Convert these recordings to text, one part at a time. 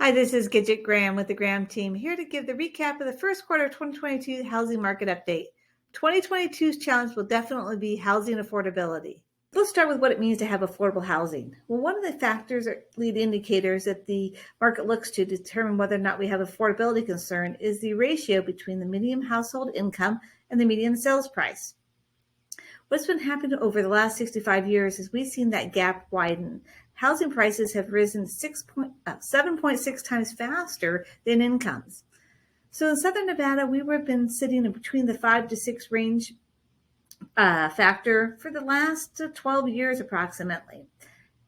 Hi, this is Gidget Graham with the Graham Team, here to give the recap of the first quarter of 2022 housing market update. 2022's challenge will definitely be housing affordability. Let's start with what it means to have affordable housing. Well, one of the factors or lead indicators that the market looks to determine whether or not we have affordability concern is the ratio between the median household income and the median sales price. What's been happening over the last 65 years is we've seen that gap widen. Housing prices have risen 7.6 times faster than incomes. So in Southern Nevada, we have been sitting in between the 5 to 6 range factor for the last 12 years approximately.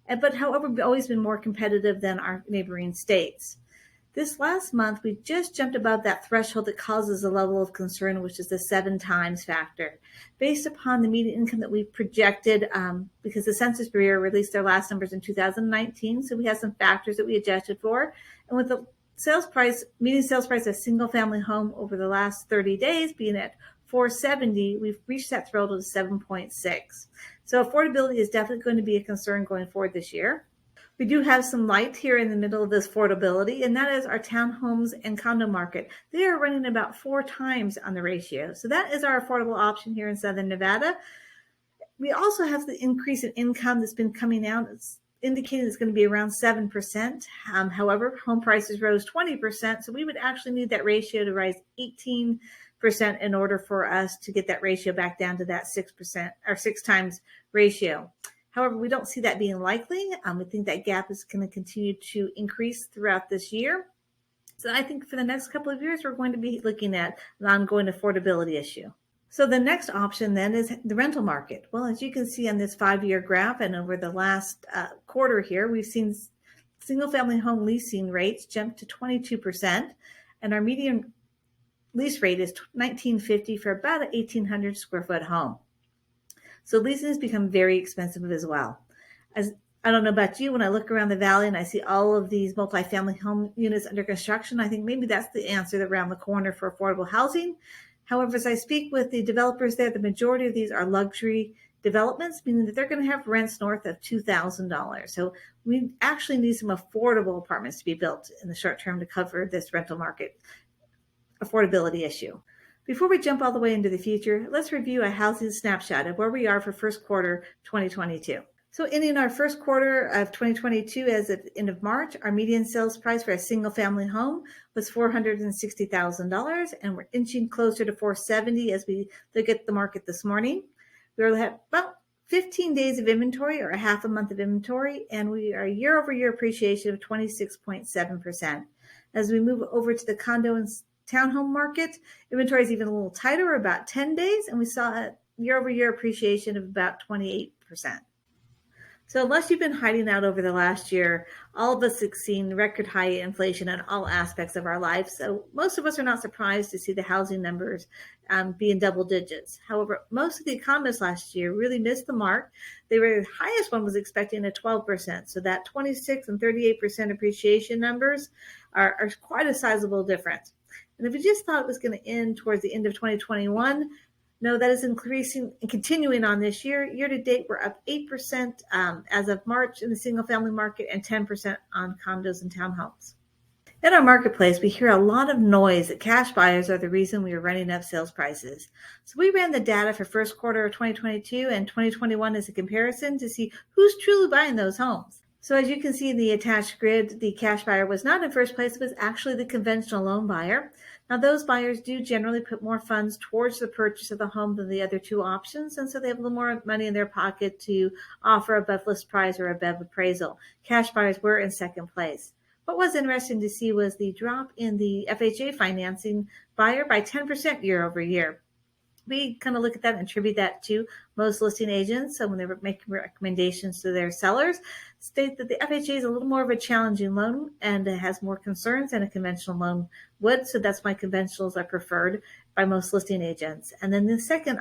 But however, we've always been more competitive than our neighboring states. This last month, we just jumped above that threshold that causes a level of concern, which is the 7 times factor. Based upon the median income that we projected, because the Census Bureau released their last numbers in 2019, so we had some factors that we adjusted for. And with the median sales price of a single-family home over the last 30 days being at $470, we've reached that threshold of 7.6. So affordability is definitely going to be a concern going forward this year. We do have some light here in the middle of this affordability, and that is our townhomes and condo market. They are running about 4 times on the ratio. So that is our affordable option here in Southern Nevada. We also have the increase in income that's been coming out. It's indicating it's going to be around 7%. However, home prices rose 20%, so we would actually need that ratio to rise 18% in order for us to get that ratio back down to that 6% or 6 times ratio. However, we don't see that being likely. We think that gap is going to continue to increase throughout this year. So I think for the next couple of years, we're going to be looking at an ongoing affordability issue. So the next option then is the rental market. Well, as you can see on this 5-year graph and over the last quarter here, we've seen single-family home leasing rates jump to 22%, and our median lease rate is $1,950 for about an 1,800 square foot home. So leasing has become very expensive as well. As I don't know about you, when I look around the valley and I see all of these multifamily home units under construction, I think maybe that's the answer around the corner for affordable housing. However, as I speak with the developers there, the majority of these are luxury developments, meaning that they're going to have rents north of $2,000. So we actually need some affordable apartments to be built in the short term to cover this rental market affordability issue. Before we jump all the way into the future, let's review a housing snapshot of where we are for first quarter 2022. So in our first quarter of 2022, as of the end of March, our median sales price for a single family home was $460,000, and we're inching closer to $470 as we look at the market this morning. We have about 15 days of inventory, or a half a month of inventory, and we are year-over-year appreciation of 26.7%. As we move over to the condo and townhome market, inventory is even a little tighter, about 10 days, and we saw a year-over-year appreciation of about 28%. So unless you've been hiding out over the last year, all of us have seen record high inflation in all aspects of our lives. So most of us are not surprised to see the housing numbers be in double digits. However, most of the economists last year really missed the mark. The highest one was expecting a 12%. So that 26 and 38% appreciation numbers are quite a sizable difference. And if you just thought it was going to end towards the end of 2021, no, that is increasing and continuing on this year. Year to date, we're up 8% as of March in the single family market and 10% on condos and townhomes. In our marketplace, we hear a lot of noise that cash buyers are the reason we are running up sales prices. So we ran the data for first quarter of 2022 and 2021 as a comparison to see who's truly buying those homes. So as you can see in the attached grid, the cash buyer was not in first place, it was actually the conventional loan buyer. Now those buyers do generally put more funds towards the purchase of the home than the other two options, and so they have a little more money in their pocket to offer above list price or above appraisal. Cash buyers were in second place. What was interesting to see was the drop in the FHA financing buyer by 10% year over year. We kind of look at that and attribute that to most listing agents. So when they were making recommendations to their sellers, state that the FHA is a little more of a challenging loan and it has more concerns than a conventional loan would. So that's why conventionals are preferred by most listing agents. And then the second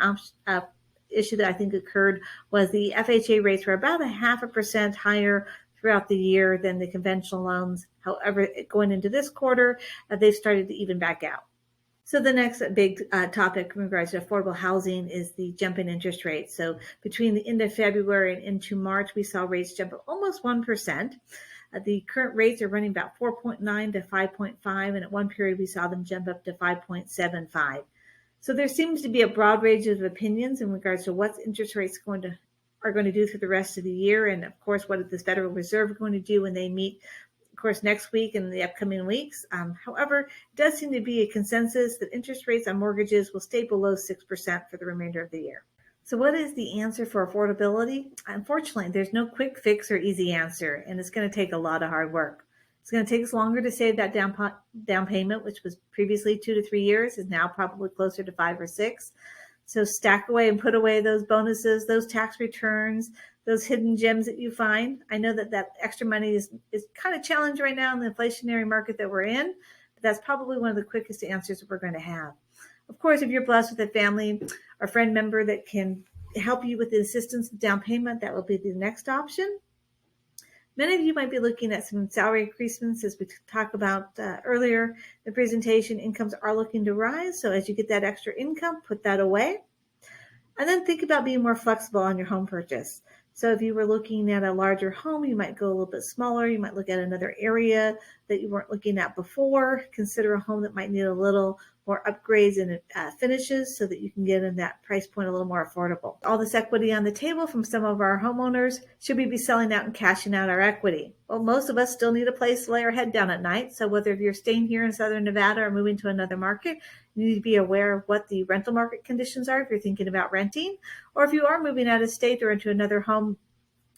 issue that I think occurred was the FHA rates were about 0.5% higher throughout the year than the conventional loans. However, going into this quarter, they've started to even back out. So the next big topic in regards to affordable housing is the jump in interest rates. So between the end of February and into March, we saw rates jump almost 1%. The current rates are running about 4.9 to 5.5, and at one period we saw them jump up to 5.75. So there seems to be a broad range of opinions in regards to what interest rates are going to do through the rest of the year, and of course what is the Federal Reserve going to do when they meet, of course, next week and the upcoming weeks. However, it does seem to be a consensus that interest rates on mortgages will stay below 6% for the remainder of the year. So what is the answer for affordability? Unfortunately, there's no quick fix or easy answer, and it's going to take a lot of hard work. It's going to take us longer to save that down payment, which was previously 2 to 3 years, is now probably closer to 5 or 6. So stack away and put away those bonuses, those tax returns, those hidden gems that you find. I know that extra money is kind of challenged right now in the inflationary market that we're in, but that's probably one of the quickest answers that we're going to have. Of course, if you're blessed with a family or friend member that can help you with the assistance of down payment, that will be the next option. Many of you might be looking at some salary increases, as we talked about earlier in the presentation. Incomes are looking to rise, so as you get that extra income, put that away. And then think about being more flexible on your home purchase. So if you were looking at a larger home, you might go a little bit smaller. You might look at another area that you weren't looking at before. Consider a home that might need a little more upgrades and finishes so that you can get in that price point a little more affordable. All this equity on the table from some of our homeowners, should we be selling out and cashing out our equity? Well, most of us still need a place to lay our head down at night. So whether you're staying here in Southern Nevada or moving to another market, you need to be aware of what the rental market conditions are if you're thinking about renting, or if you are moving out of state or into another home,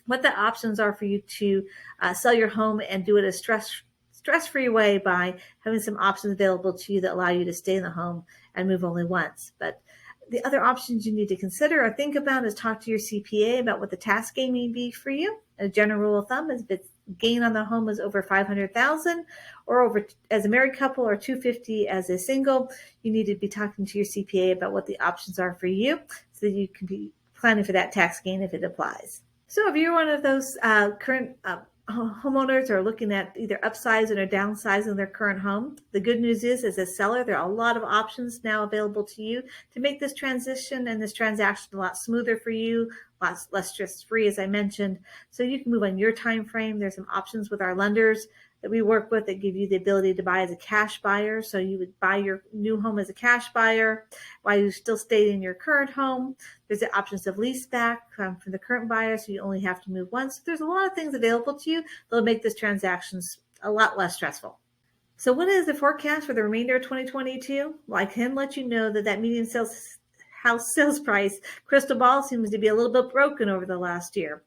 what the options are for you to sell your home and do it a stress-free way by having some options available to you that allow you to stay in the home and move only once. But the other options you need to consider or think about is talk to your CPA about what the tax gain may be for you. A general rule of thumb is if its gain on the home is over $500,000 or over as a married couple or $250,000 as a single, you need to be talking to your CPA about what the options are for you so that you can be planning for that tax gain if it applies. So if you're one of those current homeowners are looking at either upsizing or downsizing their current home, the good news is, as a seller, there are a lot of options now available to you to make this transition and this transaction a lot smoother for you, lots less stress-free, as I mentioned. So you can move on your time frame. There's some options with our lenders that we work with that give you the ability to buy as a cash buyer. So you would buy your new home as a cash buyer while you still stay in your current home. There's the options of lease back from the current buyer, so you only have to move once. So there's a lot of things available to you that'll make this transaction a lot less stressful. So what is the forecast for the remainder of 2022? Well, I can let you know that median house sales price crystal ball seems to be a little bit broken over the last year.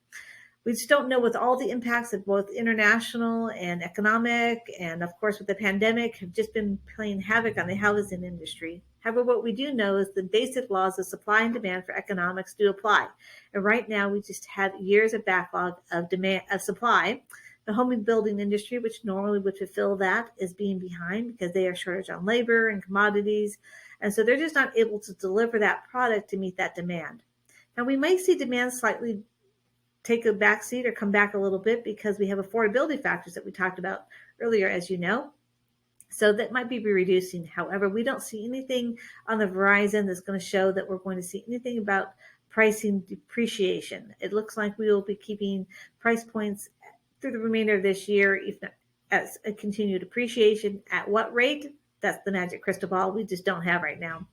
We just don't know, with all the impacts of both international and economic, and of course with the pandemic, have just been playing havoc on the housing industry. However, what we do know is the basic laws of supply and demand for economics do apply. And right now we just have years of backlog of supply. The home building industry, which normally would fulfill that, is being behind because they are shortage on labor and commodities. And so they're just not able to deliver that product to meet that demand. Now we may see demand slightly take a backseat or come back a little bit because we have affordability factors that we talked about earlier, as you know. So that might be reducing. However, we don't see anything on the horizon that's going to show that we're going to see anything about pricing depreciation. It looks like we will be keeping price points through the remainder of this year, if not as a continued appreciation. At what rate? That's the magic crystal ball we just don't have right now.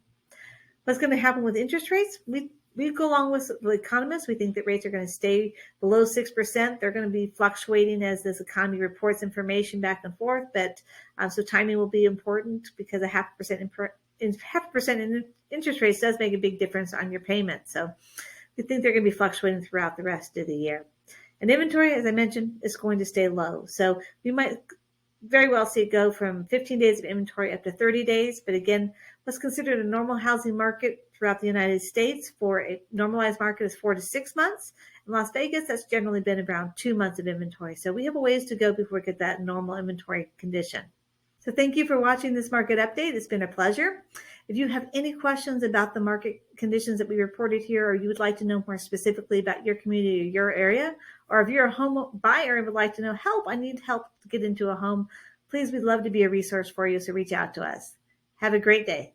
What's going to happen with interest rates? We go along with the economists. We think that rates are going to stay below 6%. They're going to be fluctuating as this economy reports information back and forth. But so timing will be important because a 0.5% in interest rates does make a big difference on your payment. So we think they're going to be fluctuating throughout the rest of the year. And inventory, as I mentioned, is going to stay low. So we might very well see it go from 15 days of inventory up to 30 days. But again, what's considered a normal housing market throughout the United States for a normalized market is 4 to 6 months. In Las Vegas, that's generally been around 2 months of inventory. So we have a ways to go before we get that normal inventory condition. So thank you for watching this market update. It's been a pleasure. If you have any questions about the market conditions that we reported here, or you would like to know more specifically about your community or your area, or if you're a home buyer and would like to know I need help to get into a home, please, we'd love to be a resource for you. So reach out to us. Have a great day.